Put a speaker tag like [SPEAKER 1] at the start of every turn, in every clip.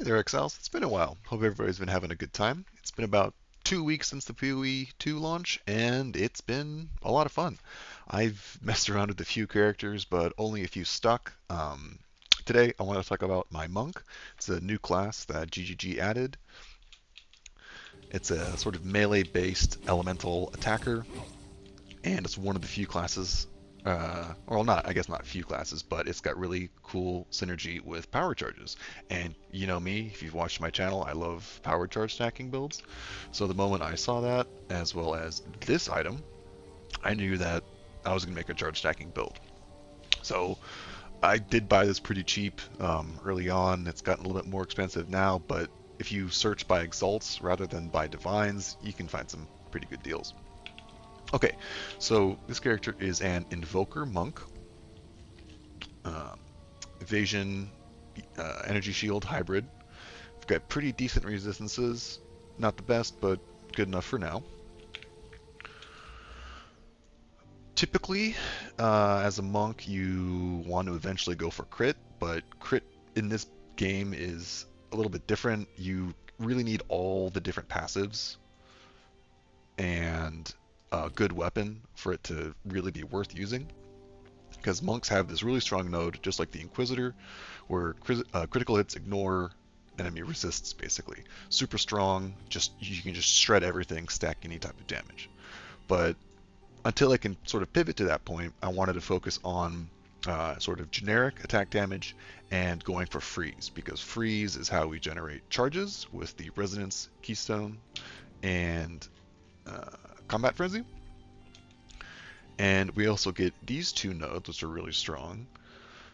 [SPEAKER 1] Hey there, Exiles. It's been a while. Hope everybody's been having a good time. It's been about 2 weeks since the PoE 2 launch, and it's been a lot of fun. I've messed around with a few characters, but only a few stuck. Today, I want to talk about my Monk. It's a new class that GGG added. It's a sort of melee-based elemental attacker, and it's one of the few classes, well, not I guess not few classes, but it's got really cool synergy with power charges. And you know me, if you've watched my channel, I love power charge stacking builds. So the moment I saw that, as well as this item, I knew that I was going to make a charge stacking build. So I did buy this pretty cheap early on. It's gotten a little bit more expensive now, but if you search by exalts rather than by divines, you can find some pretty good deals. Okay, so this character is an Invoker monk, uh, evasion, energy shield hybrid. We've got pretty decent resistances, not the best, but good enough for now. Typically, as a monk, you want to eventually go for crit, but crit in this game is a little bit different. You really need all the different passives and a good weapon for it to really be worth using. Because monks have this really strong node, just like the Inquisitor, where critical hits ignore enemy resists, basically. Super strong, just you can just shred everything, stack any type of damage. But until I can sort of pivot to that point, I wanted to focus on sort of generic attack damage and going for freeze, because freeze is how we generate charges with the Resonance Keystone and Combat Frenzy. And we also get these two nodes, which are really strong.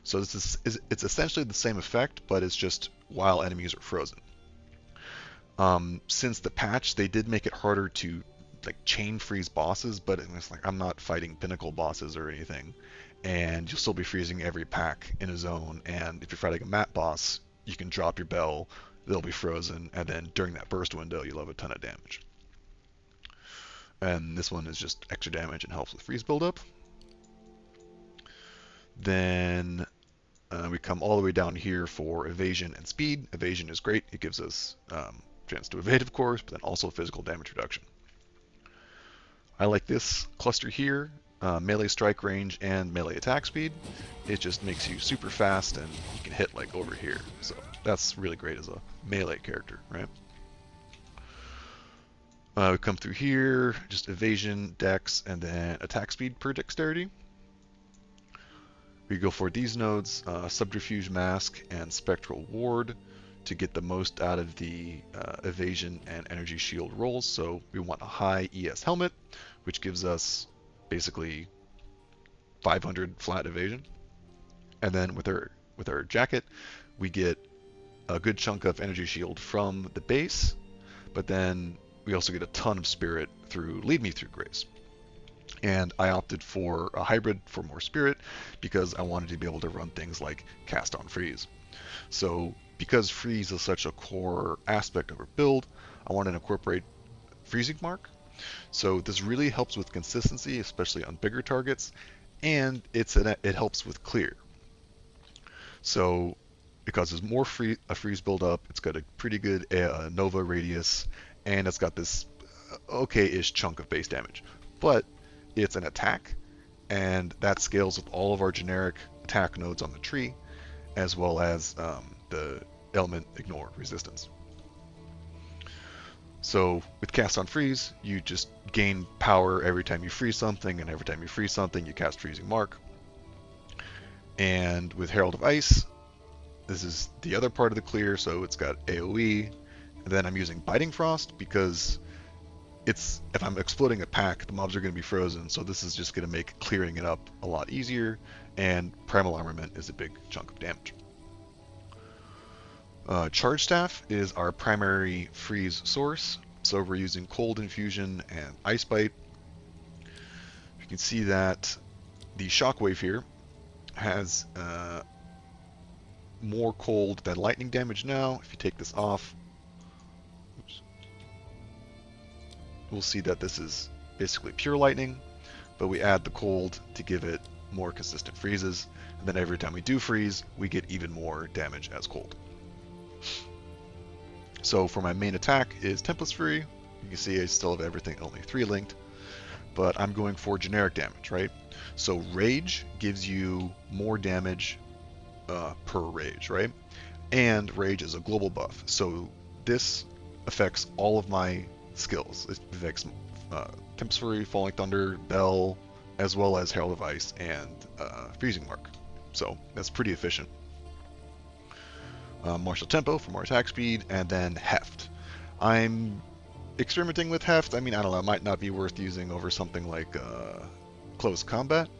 [SPEAKER 1] So it's essentially the same effect, but it's just while enemies are frozen. Since the patch, they did make it harder to like chain freeze bosses, but it's like I'm not fighting pinnacle bosses or anything, and you'll still be freezing every pack in a zone. And if you're fighting a map boss, you can drop your bell, they'll be frozen, and then during that burst window, you'll have a ton of damage. And this one is just extra damage and helps with freeze buildup. Then we come all the way down here for evasion and speed. Evasion is great. It gives us chance to evade, of course, but then also physical damage reduction. I like this cluster here, melee strike range and melee attack speed. It just makes you super fast and you can hit like over here. So that's really great as a melee character, right? We come through here, just evasion, dex, and then attack speed per dexterity. We go for these nodes, Subterfuge Mask and Spectral Ward, to get the most out of the evasion and energy shield rolls. So we want a high ES helmet, which gives us basically 500 flat evasion. And then with our jacket, we get a good chunk of energy shield from the base, but then we also get a ton of spirit through Lead Me Through Grace. And I opted for a hybrid for more spirit because I wanted to be able to run things like cast on freeze. So because freeze is such a core aspect of our build, I wanted to incorporate freezing mark. So this really helps with consistency, especially on bigger targets, and it helps with clear. So it causes more a freeze build up. It's got a pretty good Nova radius, and it's got this okay-ish chunk of base damage. But it's an attack, and that scales with all of our generic attack nodes on the tree, as well as the element ignore resistance. So with cast on freeze, you just gain power every time you freeze something, and every time you freeze something, you cast freezing mark. And with Herald of Ice, this is the other part of the clear, so it's got AoE. And then I'm using Biting Frost because if I'm exploding a pack, the mobs are going to be frozen, so this is just going to make clearing it up a lot easier, and Primal Armament is a big chunk of damage. Charge Staff is our primary freeze source, so we're using Cold Infusion and Ice Bite. You can see that the Shockwave here has more cold than lightning damage now. If you take this off, we'll see that this is basically pure lightning, but we add the cold to give it more consistent freezes, and then every time we do freeze, we get even more damage as cold. So for my main attack is Tempest Fury. You can see I still have everything only 3 linked, but I'm going for generic damage, right? So Rage gives you more damage per Rage, right? And Rage is a global buff, so this affects all of my skills. It affects Tempest Fury, Falling Thunder, Bell, as well as Herald of Ice and Freezing Mark. So that's pretty efficient. Martial Tempo for more attack speed, and then Heft. I'm experimenting with Heft. I mean, I don't know, it might not be worth using over something like Close Combat,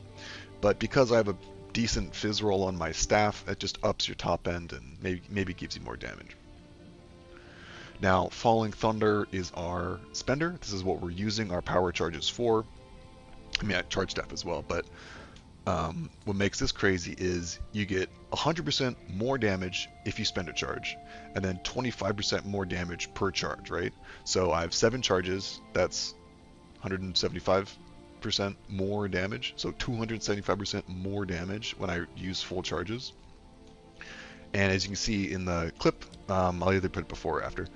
[SPEAKER 1] but because I have a decent fizz roll on my staff, it just ups your top end and maybe gives you more damage. Now, Falling Thunder is our spender. This is what we're using our power charges for. I mean, I charge staff as well, but what makes this crazy is you get 100% more damage if you spend a charge, and then 25% more damage per charge, right? So I have 7 charges, that's 175% more damage, so 275% more damage when I use full charges. And as you can see in the clip, I'll either put it before or after,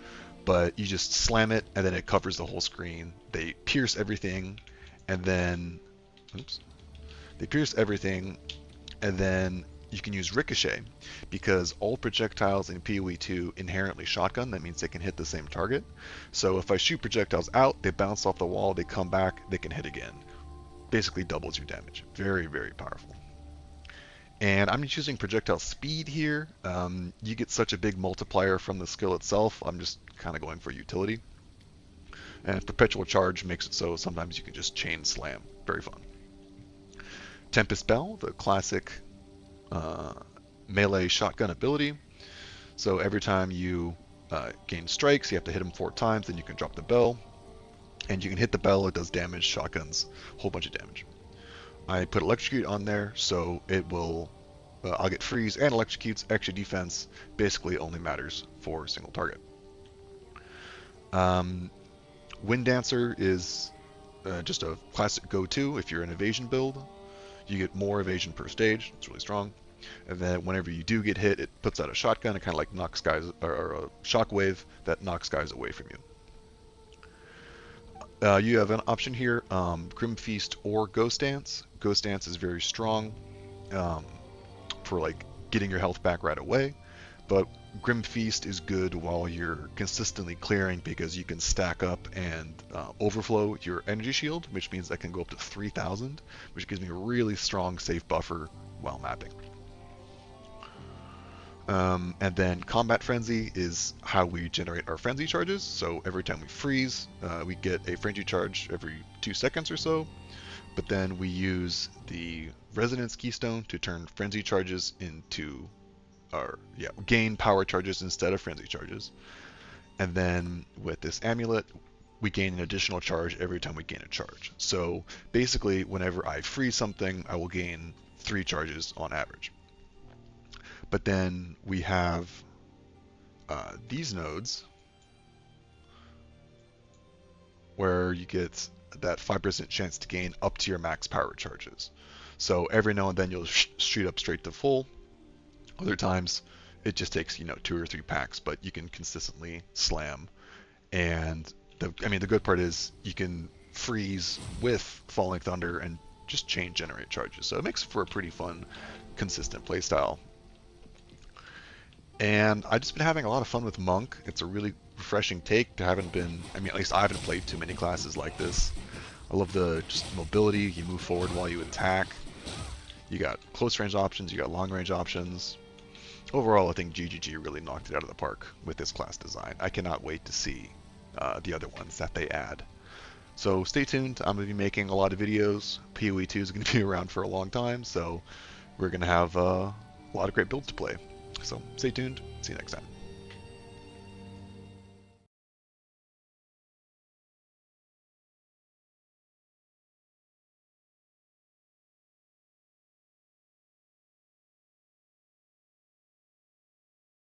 [SPEAKER 1] but you just slam it and then it covers the whole screen. They pierce everything, and then, oops. They pierce everything, and then you can use Ricochet, because all projectiles in PoE 2 inherently shotgun. That means they can hit the same target. So if I shoot projectiles out, they bounce off the wall, they come back, they can hit again. Basically doubles your damage. Very, very powerful. And I'm just using projectile speed here. You get such a big multiplier from the skill itself. I'm just kind of going for utility. And perpetual charge makes it so sometimes you can just chain slam. Very fun. Tempest Bell, the classic melee shotgun ability. So every time you gain strikes, you have to hit them 4 times, then you can drop the bell. And you can hit the bell, it does damage, shotguns, a whole bunch of damage. I put Electrocute on there, so it will, I'll get freeze and electrocutes, extra defense, basically only matters for a single target. Wind Dancer is just a classic go-to if you're an evasion build. You get more evasion per stage. It's really strong. And then whenever you do get hit, it puts out a shotgun. It kind of like knocks guys, or a shockwave that knocks guys away from you. You have an option here, Grim Feast or Ghost Dance. Ghost Dance is very strong for like getting your health back right away. But Grim Feast is good while you're consistently clearing, because you can stack up and overflow your energy shield, which means that can go up to 3,000, which gives me a really strong safe buffer while mapping. And then Combat Frenzy is how we generate our frenzy charges. So every time we freeze, we get a frenzy charge every 2 seconds or so. But then we use the Resonance Keystone to turn frenzy charges into gain power charges instead of frenzy charges. And then with this amulet, we gain an additional charge every time we gain a charge. So basically, whenever I freeze something, I will gain 3 charges on average. But then we have these nodes where you get that 5% chance to gain up to your max power charges. So every now and then you'll shoot up straight to full. Other times it just takes 2 or 3 packs, but you can consistently slam. And the good part is you can freeze with Falling Thunder and just chain generate charges. So it makes for a pretty fun, consistent playstyle. And I've just been having a lot of fun with Monk. It's a really refreshing take. At least I haven't played too many classes like this. I love the just mobility. You move forward while you attack. You got close range options, you got long range options. Overall, I think GGG really knocked it out of the park with this class design. I cannot wait to see the other ones that they add. So stay tuned. I'm going to be making a lot of videos. PoE 2 is going to be around for a long time, so we're going to have a lot of great builds to play. So stay tuned. See you next time.